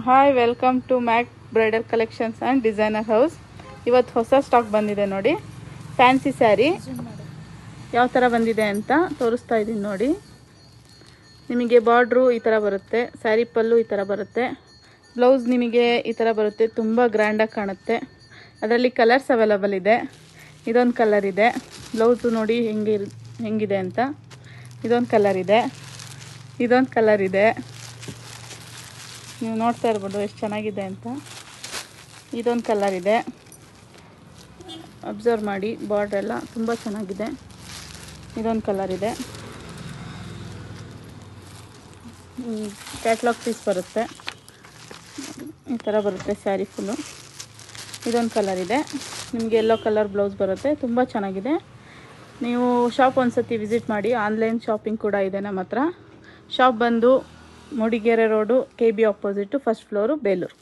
Hi, welcome to Mac bridal collections and designer house. ಇವತ್ತು ಹೊಸ stock ಬಂದಿದೆ ನೋಡಿ. ಫ್ಯಾನ್ಸಿ ಸ್ಯಾರಿ ಯಾವ ಥರ ಬಂದಿದೆ ಅಂತ ತೋರಿಸ್ತಾ ಇದ್ದೀನಿ ನೋಡಿ. ನಿಮಗೆ ಬಾರ್ಡ್ರು ಈ ಥರ ಬರುತ್ತೆ, ಸ್ಯಾರಿ ಪಲ್ಲು ಈ ಥರ ಬರುತ್ತೆ, ಬ್ಲೌಸ್ ನಿಮಗೆ ಈ ಥರ ಬರುತ್ತೆ. ತುಂಬ ಗ್ರ್ಯಾಂಡಾಗಿ ಕಾಣುತ್ತೆ. ಅದರಲ್ಲಿ ಕಲರ್ಸ್ ಅವೈಲಬಲ್ ಇದೆ. ಇದೊಂದು ಕಲರ್ ಇದೆ, ಬ್ಲೌಸು ನೋಡಿ ಹೆಂಗಿದೆ ಅಂತ. ಇದೊಂದು ಕಲರ್ ಇದೆ, ಇದೊಂದು ಕಲರ್ ಇದೆ. ನೀವು ನೋಡ್ತಾ ಇರ್ಬೋದು ಎಷ್ಟು ಚೆನ್ನಾಗಿದೆ ಅಂತ. ಇದೊಂದು ಕಲರ್ ಇದೆ, ಅಬ್ಸರ್ವ್ ಮಾಡಿ, ಬಾರ್ಡ್ರ್ ಎಲ್ಲ ತುಂಬ ಚೆನ್ನಾಗಿದೆ. ಇದೊಂದು ಕಲರ್ ಇದೆ, ಕ್ಯಾಟ್ಲಾಗ್ ಪೀಸ್ ಬರುತ್ತೆ, ಈ ಥರ ಬರುತ್ತೆ ಸ್ಯಾರಿ ಫುಲ್ಲು. ಇದೊಂದು ಕಲರ್ ಇದೆ, ನಿಮಗೆ ಯೆಲ್ಲೋ ಕಲರ್ ಬ್ಲೌಸ್ ಬರುತ್ತೆ. ತುಂಬ ಚೆನ್ನಾಗಿದೆ. ನೀವು ಶಾಪ್ ಒಂದ್ಸತಿ ವಿಸಿಟ್ ಮಾಡಿ. ಆನ್ಲೈನ್ ಶಾಪಿಂಗ್ ಕೂಡ ಇದೆ ನಮ್ಮ ಹತ್ರ. ಶಾಪ್ ಬಂದು Mudigere road, KB ಆಪೋಸಿಟು, first floor, Belur.